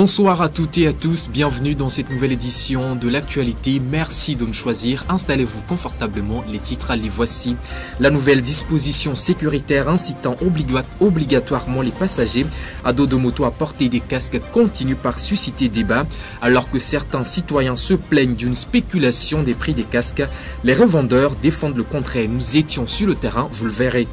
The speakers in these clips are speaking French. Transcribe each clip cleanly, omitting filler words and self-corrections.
Bonsoir à toutes et à tous, bienvenue dans cette nouvelle édition de l'actualité. Merci de nous choisir, installez-vous confortablement, les titres les voici. La nouvelle disposition sécuritaire incitant obligatoirement les passagers à dos de moto à porter des casques continue par susciter débat. Alors que certains citoyens se plaignent d'une spéculation des prix des casques, les revendeurs défendent le contraire. Nous étions sur le terrain, vous le verrez.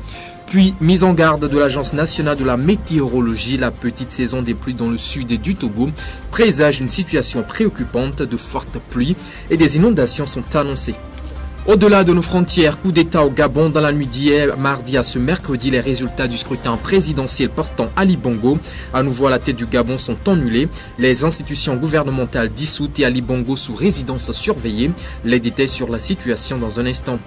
Puis, mise en garde de l'Agence nationale de la météorologie, la petite saison des pluies dans le sud du Togo présage une situation préoccupante. De fortes pluies et des inondations sont annoncées. Au-delà de nos frontières, coup d'État au Gabon dans la nuit d'hier, mardi à ce mercredi, les résultats du scrutin présidentiel portant Ali Bongo à nouveau à la tête du Gabon sont annulés. Les institutions gouvernementales dissoutes et Ali Bongo sous résidence surveillée. Les détails sur la situation dans un instant.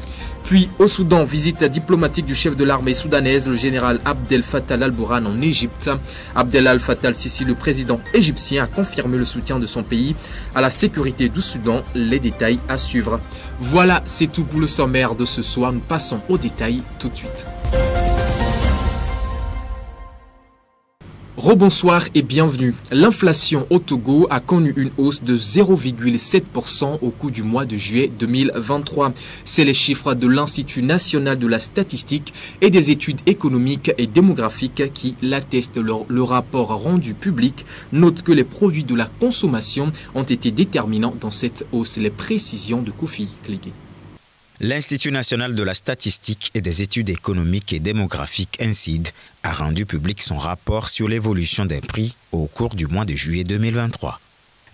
Puis au Soudan, visite diplomatique du chef de l'armée soudanaise, le général Abdel Fattah al-Burhan en Égypte. Abdel al-Fattah al-Sisi, le président égyptien, a confirmé le soutien de son pays à la sécurité du Soudan. Les détails à suivre. Voilà, c'est tout pour le sommaire de ce soir. Nous passons aux détails tout de suite. Rebonsoir et bienvenue. L'inflation au Togo a connu une hausse de 0,7% au cours du mois de juillet 2023. C'est les chiffres de l'Institut national de la statistique et des études économiques et démographiques qui l'attestent. Le rapport rendu public note que les produits de la consommation ont été déterminants dans cette hausse. Les précisions de Kofi Klégué. L'Institut national de la statistique et des études économiques et démographiques INSEAD a rendu public son rapport sur l'évolution des prix au cours du mois de juillet 2023.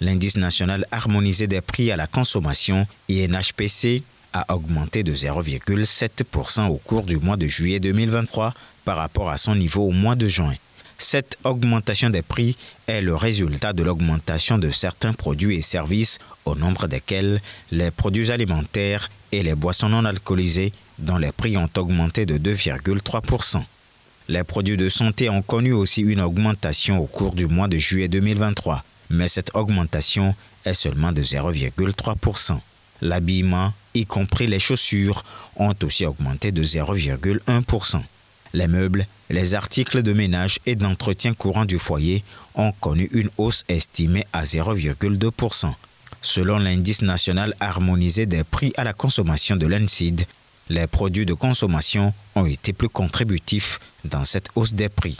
L'indice national harmonisé des prix à la consommation, INHPC, a augmenté de 0,7% au cours du mois de juillet 2023 par rapport à son niveau au mois de juin. Cette augmentation des prix est le résultat de l'augmentation de certains produits et services, au nombre desquels les produits alimentaires et les boissons non alcoolisées, dont les prix ont augmenté de 2,3%. Les produits de santé ont connu aussi une augmentation au cours du mois de juillet 2023, mais cette augmentation est seulement de 0,3%. L'habillement, y compris les chaussures, ont aussi augmenté de 0,1%. Les meubles, les articles de ménage et d'entretien courant du foyer ont connu une hausse estimée à 0,2%. Selon l'indice national harmonisé des prix à la consommation de l'INSEAD, les produits de consommation ont été plus contributifs dans cette hausse des prix.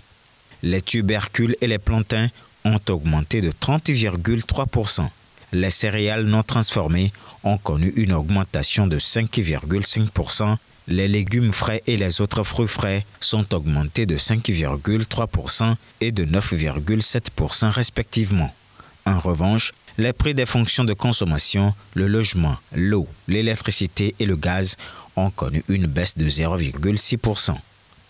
Les tubercules et les plantains ont augmenté de 30,3%. Les céréales non transformées ont connu une augmentation de 5,5%. Les légumes frais et les autres fruits frais sont augmentés de 5,3% et de 9,7% respectivement. En revanche, les prix des fonctions de consommation, le logement, l'eau, l'électricité et le gaz ont connu une baisse de 0,6%.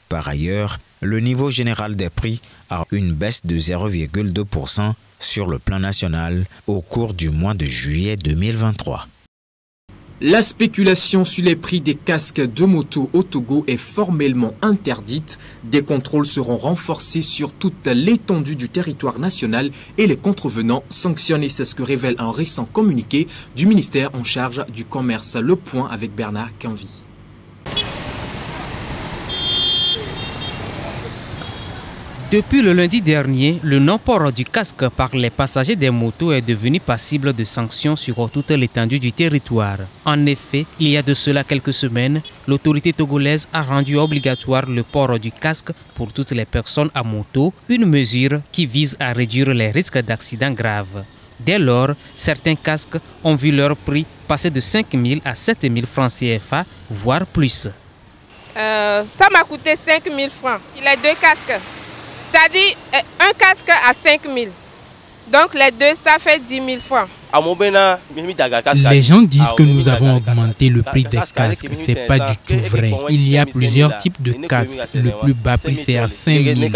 Par ailleurs, le niveau général des prix a une baisse de 0,2% sur le plan national au cours du mois de juillet 2023. La spéculation sur les prix des casques de moto au Togo est formellement interdite. Des contrôles seront renforcés sur toute l'étendue du territoire national et les contrevenants sanctionnés. C'est ce que révèle un récent communiqué du ministère en charge du commerce. Le point avec Bernard Canvi. Depuis le lundi dernier, le non-port du casque par les passagers des motos est devenu passible de sanctions sur toute l'étendue du territoire. En effet, il y a de cela quelques semaines, l'autorité togolaise a rendu obligatoire le port du casque pour toutes les personnes à moto, une mesure qui vise à réduire les risques d'accidents graves. Dès lors, certains casques ont vu leur prix passer de 5 000 à 7 000 francs CFA, voire plus. Ça m'a coûté 5 000 francs. Il a deux casques. Ça dit un casque à 5 000. Donc les deux, ça fait 10 000 francs. Les gens disent que nous avons augmenté le prix des casques. Ce n'est pas du tout vrai. Il y a plusieurs types de casques. Le plus bas prix, c'est à 5 000.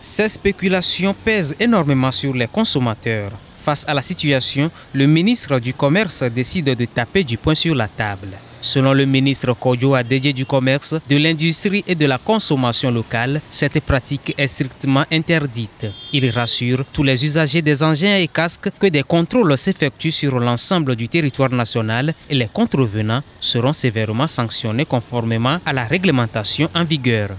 Ces spéculations pèsent énormément sur les consommateurs. Face à la situation, le ministre du Commerce décide de taper du poing sur la table. Selon le ministre Kodjo Adedje du Commerce, de l'Industrie et de la Consommation locale, cette pratique est strictement interdite. Il rassure tous les usagers des engins et casques que des contrôles s'effectuent sur l'ensemble du territoire national et les contrevenants seront sévèrement sanctionnés conformément à la réglementation en vigueur.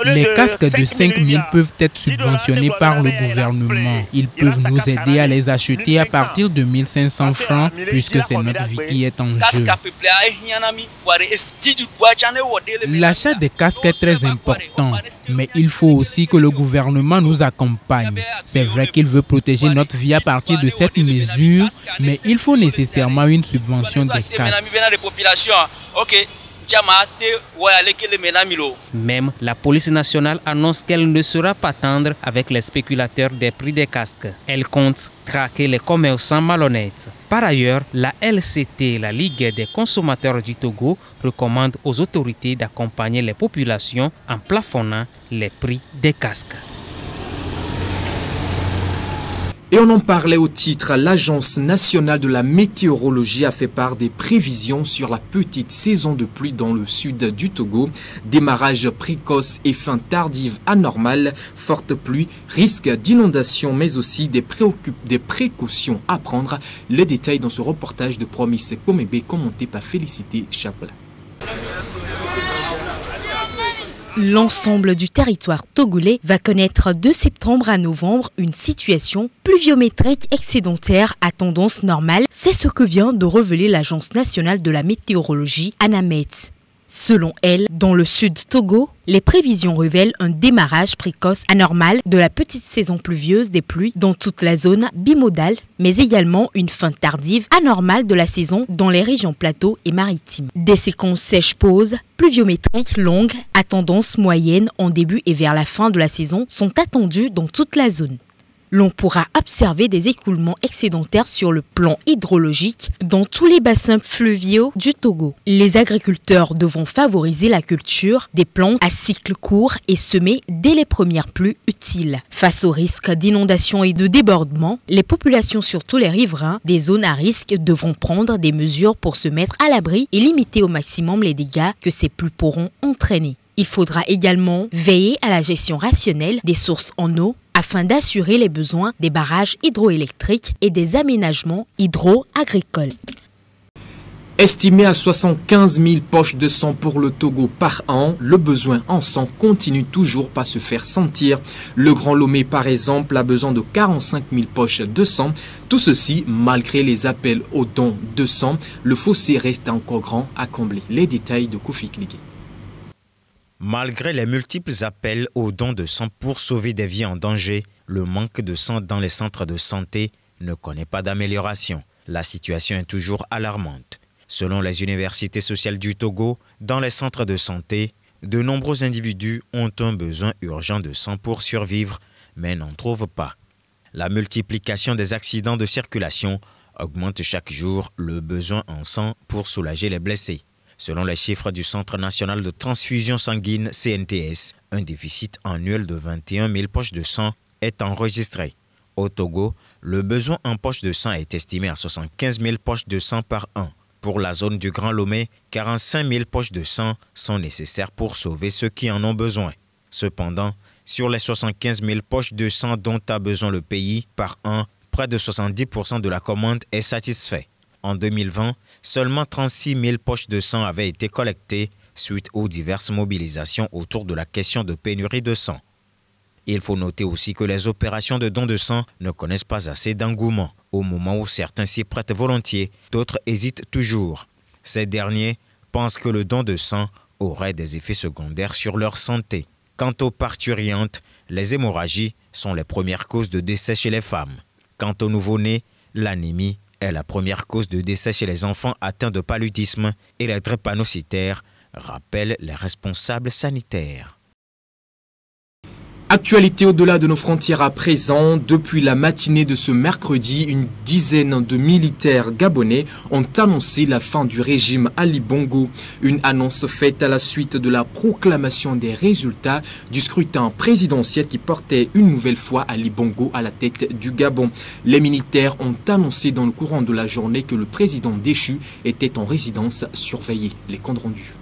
Les casques de 5 000 peuvent être subventionnés par le gouvernement. Ils peuvent nous aider à les acheter à partir de 1 500 francs puisque c'est notre vie qui est en jeu. L'achat des casques est très important, mais il faut aussi que le gouvernement nous accompagne. C'est vrai qu'il veut protéger notre vie à partir de cette mesure, mais il faut nécessairement une subvention des casques. Même la police nationale annonce qu'elle ne sera pas tendre avec les spéculateurs des prix des casques. Elle compte traquer les commerçants malhonnêtes. Par ailleurs, la LCT, la Ligue des consommateurs du Togo, recommande aux autorités d'accompagner les populations en plafonnant les prix des casques. Et on en parlait au titre, l'Agence nationale de la météorologie a fait part des prévisions sur la petite saison de pluie dans le sud du Togo. Démarrage précoce et fin tardive anormale, forte pluie, risque d'inondation mais aussi des précautions à prendre. Les détails dans ce reportage de Promise Komebe commenté par Félicité Chaplin. L'ensemble du territoire togolais va connaître de septembre à novembre une situation pluviométrique excédentaire à tendance normale. C'est ce que vient de révéler l'Agence nationale de la météorologie, ANAMET. Selon elle, dans le sud Togo, les prévisions révèlent un démarrage précoce anormal de la petite saison pluvieuse des pluies dans toute la zone bimodale, mais également une fin tardive anormale de la saison dans les régions plateaux et maritimes. Des séquences sèches-pauses, pluviométriques longues, à tendance moyenne en début et vers la fin de la saison sont attendues dans toute la zone. L'on pourra observer des écoulements excédentaires sur le plan hydrologique dans tous les bassins fluviaux du Togo. Les agriculteurs devront favoriser la culture des plantes à cycle court et semer dès les premières pluies utiles. Face au risque d'inondation et de débordement, les populations, surtout les riverains des zones à risque, devront prendre des mesures pour se mettre à l'abri et limiter au maximum les dégâts que ces pluies pourront entraîner. Il faudra également veiller à la gestion rationnelle des sources en eau afin d'assurer les besoins des barrages hydroélectriques et des aménagements hydro-agricoles. Estimé à 75 000 poches de sang pour le Togo par an, le besoin en sang continue toujours pas se faire sentir. Le Grand Lomé, par exemple, a besoin de 45 000 poches de sang. Tout ceci, malgré les appels aux dons de sang, le fossé reste encore grand à combler. Les détails de Kofi Kligé. Malgré les multiples appels aux dons de sang pour sauver des vies en danger, le manque de sang dans les centres de santé ne connaît pas d'amélioration. La situation est toujours alarmante. Selon les universités sociales du Togo, dans les centres de santé, de nombreux individus ont un besoin urgent de sang pour survivre, mais n'en trouvent pas. La multiplication des accidents de circulation augmente chaque jour le besoin en sang pour soulager les blessés. Selon les chiffres du Centre national de transfusion sanguine CNTS, un déficit annuel de 21 000 poches de sang est enregistré. Au Togo, le besoin en poches de sang est estimé à 75 000 poches de sang par an. Pour la zone du Grand Lomé, 45 000 poches de sang sont nécessaires pour sauver ceux qui en ont besoin. Cependant, sur les 75 000 poches de sang dont a besoin le pays par an, près de 70% de la commande est satisfait. En 2020, seulement 36 000 poches de sang avaient été collectées suite aux diverses mobilisations autour de la question de pénurie de sang. Il faut noter aussi que les opérations de don de sang ne connaissent pas assez d'engouement. Au moment où certains s'y prêtent volontiers, d'autres hésitent toujours. Ces derniers pensent que le don de sang aurait des effets secondaires sur leur santé. Quant aux parturientes, les hémorragies sont les premières causes de décès chez les femmes. Quant aux nouveau-nés, l'anémie est la première cause de décès chez les enfants atteints de paludisme et les drépanocytaires, rappellent les responsables sanitaires. Actualité au-delà de nos frontières à présent. Depuis la matinée de ce mercredi, une dizaine de militaires gabonais ont annoncé la fin du régime Ali Bongo. Une annonce faite à la suite de la proclamation des résultats du scrutin présidentiel qui portait une nouvelle fois Ali Bongo à la tête du Gabon. Les militaires ont annoncé dans le courant de la journée que le président déchu était en résidence surveillée. Les comptes rendus.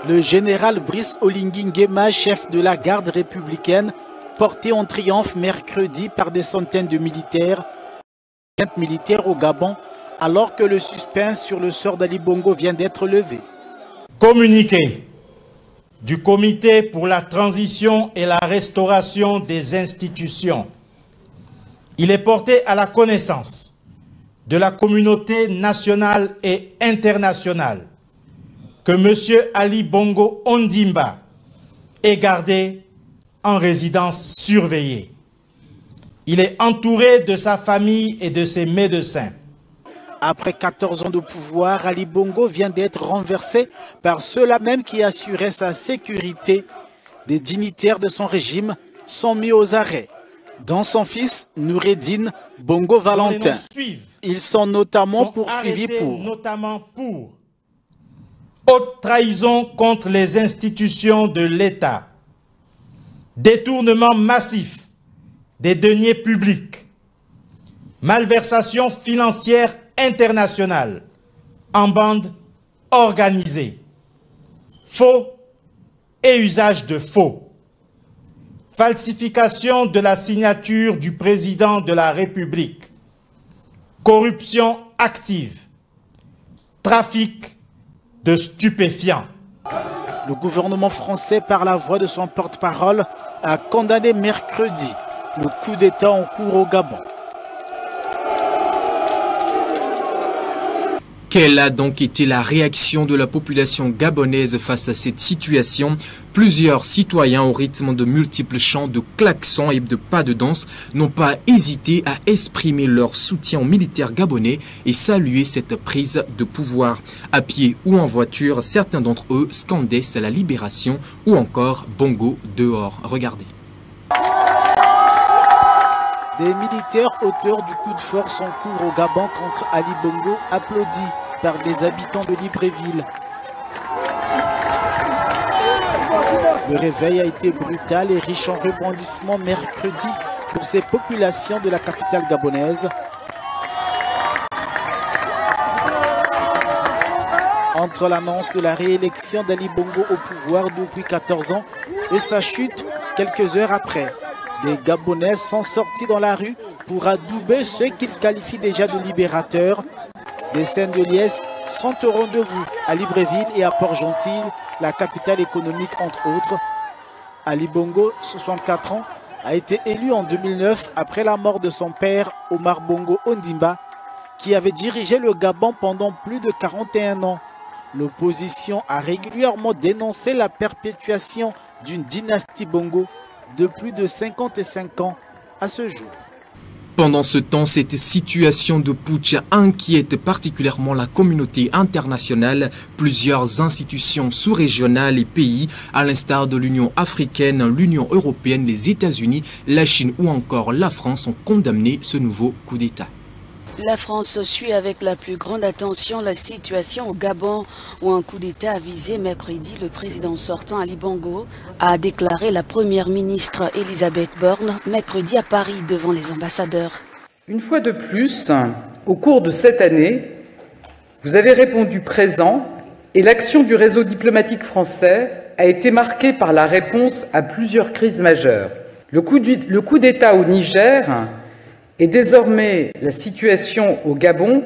Le général Brice Oligui Nguema, chef de la garde républicaine, porté en triomphe mercredi par des centaines de militaires au Gabon, alors que le suspense sur le sort d'Ali Bongo vient d'être levé. Communiqué du Comité pour la transition et la restauration des institutions. Il est porté à la connaissance de la communauté nationale et internationale que M. Ali Bongo Ondimba est gardé en résidence surveillée. Il est entouré de sa famille et de ses médecins. Après 14 ans de pouvoir, Ali Bongo vient d'être renversé par ceux-là même qui assuraient sa sécurité. Des dignitaires de son régime sont mis aux arrêts, dont son fils Noureddine Bongo Valentin. Ils sont notamment poursuivis pour haute trahison contre les institutions de l'État, détournement massif des deniers publics, malversation financière internationale en bande organisée, faux et usage de faux, falsification de la signature du président de la République, corruption active, trafic de stupéfiants. Le gouvernement français, par la voix de son porte-parole, a condamné mercredi le coup d'État en cours au Gabon. Quelle a donc été la réaction de la population gabonaise face à cette situation? Plusieurs citoyens, au rythme de multiples chants, de klaxons et de pas de danse, n'ont pas hésité à exprimer leur soutien aux militaires gabonais et saluer cette prise de pouvoir. À pied ou en voiture, certains d'entre eux scandaient la libération ou encore Bongo dehors. Regardez. Des militaires auteurs du coup de force en cours au Gabon contre Ali Bongo applaudis par des habitants de Libreville. Le réveil a été brutal et riche en rebondissements mercredi pour ces populations de la capitale gabonaise. Entre l'annonce de la réélection d'Ali Bongo au pouvoir depuis 14 ans et sa chute quelques heures après, des Gabonais sont sortis dans la rue pour adouber ceux qu'ils qualifient déjà de libérateurs. Des scènes de liesse sont au rendez-vous à Libreville et à Port-Gentil, la capitale économique entre autres. Ali Bongo, 64 ans, a été élu en 2009 après la mort de son père Omar Bongo Ondimba, qui avait dirigé le Gabon pendant plus de 41 ans. L'opposition a régulièrement dénoncé la perpétuation d'une dynastie Bongo de plus de 55 ans à ce jour. Pendant ce temps, cette situation de putsch inquiète particulièrement la communauté internationale. Plusieurs institutions sous-régionales et pays, à l'instar de l'Union africaine, l'Union européenne, les États-Unis, la Chine ou encore la France, ont condamné ce nouveau coup d'État. La France suit avec la plus grande attention la situation au Gabon où un coup d'État a visé mercredi le président sortant Ali Bongo, a déclaré la première ministre Elisabeth Borne mercredi à Paris devant les ambassadeurs. Une fois de plus, au cours de cette année, vous avez répondu présent et l'action du réseau diplomatique français a été marquée par la réponse à plusieurs crises majeures. Le coup d'État au Niger et désormais la situation au Gabon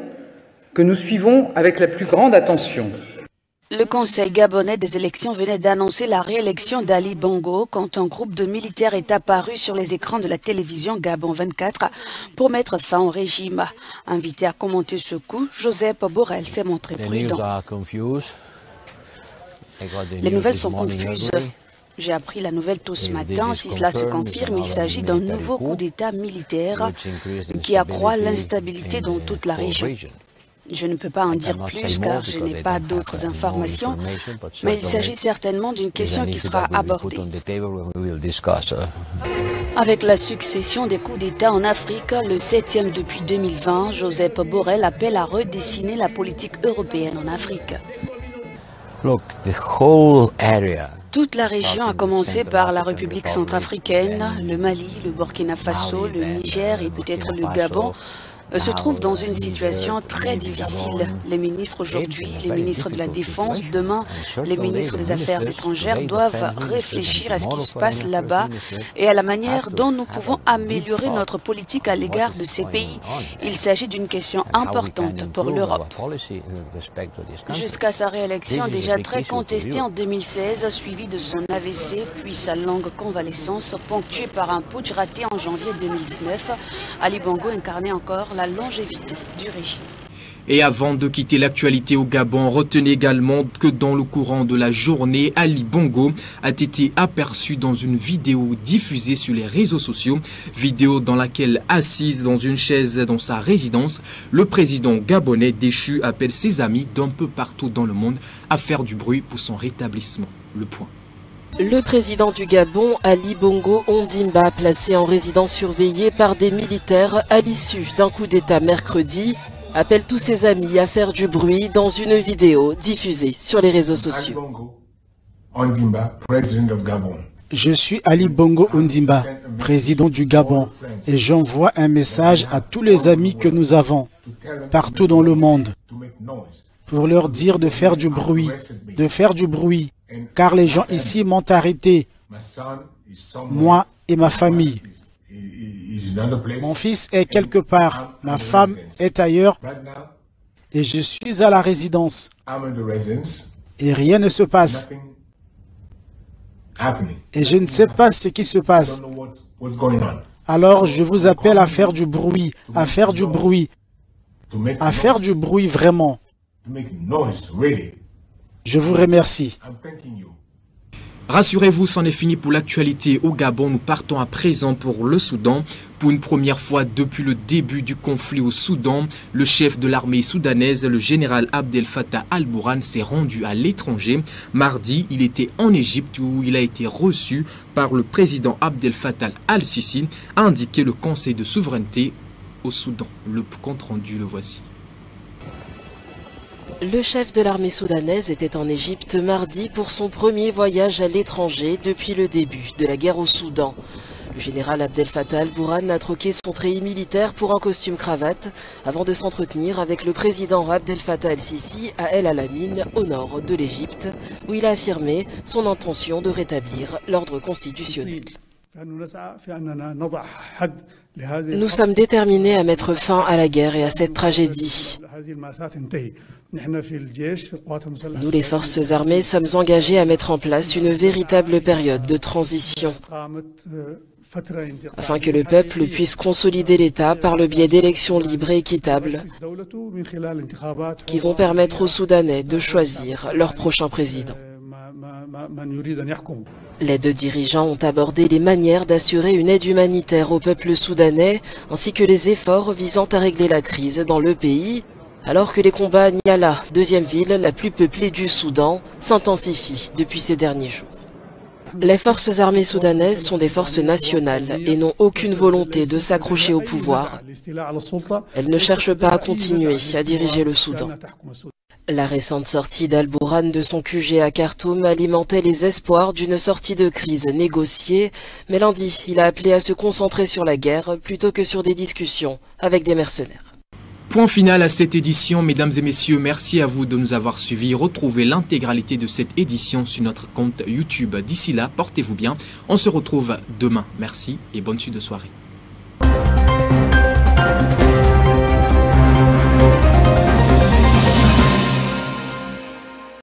que nous suivons avec la plus grande attention. Le Conseil gabonais des élections venait d'annoncer la réélection d'Ali Bongo quand un groupe de militaires est apparu sur les écrans de la télévision Gabon 24 pour mettre fin au régime. Invité à commenter ce coup, Joseph Borrell s'est montré prudent. Les nouvelles sont confuses. J'ai appris la nouvelle tôt ce matin. Si cela se confirme, il s'agit d'un nouveau coup d'État militaire qui accroît l'instabilité dans toute la région. Je ne peux pas en dire plus car je n'ai pas d'autres informations, mais il s'agit certainement d'une question qui sera abordée. Avec la succession des coups d'État en Afrique, le 7e depuis 2020, Joseph Borrell appelle à redessiner la politique européenne en Afrique. Toute la région, à commencer par la République centrafricaine, le Mali, le Burkina Faso, le Niger et peut-être le Gabon, se trouvent dans une situation très difficile. Les ministres aujourd'hui, les ministres de la Défense, demain, les ministres des Affaires étrangères doivent réfléchir à ce qui se passe là-bas et à la manière dont nous pouvons améliorer notre politique à l'égard de ces pays. Il s'agit d'une question importante pour l'Europe. Jusqu'à sa réélection déjà très contestée en 2016, suivie de son AVC, puis sa longue convalescence ponctuée par un putsch raté en janvier 2019, Ali Bongo incarnait encore la longévité du régime. Et avant de quitter l'actualité au Gabon, retenez également que dans le courant de la journée, Ali Bongo a été aperçu dans une vidéo diffusée sur les réseaux sociaux. Vidéo dans laquelle, assise dans une chaise dans sa résidence, le président gabonais déchu appelle ses amis d'un peu partout dans le monde à faire du bruit pour son rétablissement. Le point. Le président du Gabon, Ali Bongo Ondimba, placé en résidence surveillée par des militaires à l'issue d'un coup d'État mercredi, appelle tous ses amis à faire du bruit dans une vidéo diffusée sur les réseaux sociaux. Je suis Ali Bongo Ondimba, président du Gabon, et j'envoie un message à tous les amis que nous avons, partout dans le monde, pour leur dire de faire du bruit, car les gens ici m'ont arrêté, moi et ma famille. Mon fils est quelque part, ma femme est ailleurs et je suis à la résidence. Et rien ne se passe. Et je ne sais pas ce qui se passe. Alors je vous appelle à faire du bruit, vraiment. Je vous remercie. Rassurez-vous, c'en est fini pour l'actualité au Gabon. Nous partons à présent pour le Soudan. Pour une première fois depuis le début du conflit au Soudan, le chef de l'armée soudanaise, le général Abdel Fattah al-Burhan, s'est rendu à l'étranger. Mardi, il était en Égypte où il a été reçu par le président Abdel Fattah al-Sisi, a indiqué le Conseil de souveraineté au Soudan. Le compte rendu, le voici. Le chef de l'armée soudanaise était en Égypte mardi pour son premier voyage à l'étranger depuis le début de la guerre au Soudan. Le général Abdel Fattah al-Burhan a troqué son treillis militaire pour un costume cravate avant de s'entretenir avec le président Abdel Fattah al-Sisi à El Alamein, au nord de l'Égypte, où il a affirmé son intention de rétablir l'ordre constitutionnel. Nous sommes déterminés à mettre fin à la guerre et à cette tragédie. Nous, les forces armées, sommes engagés à mettre en place une véritable période de transition afin que le peuple puisse consolider l'État par le biais d'élections libres et équitables qui vont permettre aux Soudanais de choisir leur prochain président. Les deux dirigeants ont abordé les manières d'assurer une aide humanitaire au peuple soudanais ainsi que les efforts visant à régler la crise dans le pays, alors que les combats à Niala, deuxième ville la plus peuplée du Soudan, s'intensifient depuis ces derniers jours. Les forces armées soudanaises sont des forces nationales et n'ont aucune volonté de s'accrocher au pouvoir. Elles ne cherchent pas à continuer à diriger le Soudan. La récente sortie d'al-Burhan de son QG à Khartoum alimentait les espoirs d'une sortie de crise négociée, mais lundi, il a appelé à se concentrer sur la guerre plutôt que sur des discussions avec des mercenaires. Point final à cette édition, mesdames et messieurs, merci à vous de nous avoir suivis. Retrouvez l'intégralité de cette édition sur notre compte YouTube. D'ici là, portez-vous bien. On se retrouve demain. Merci et bonne suite de soirée.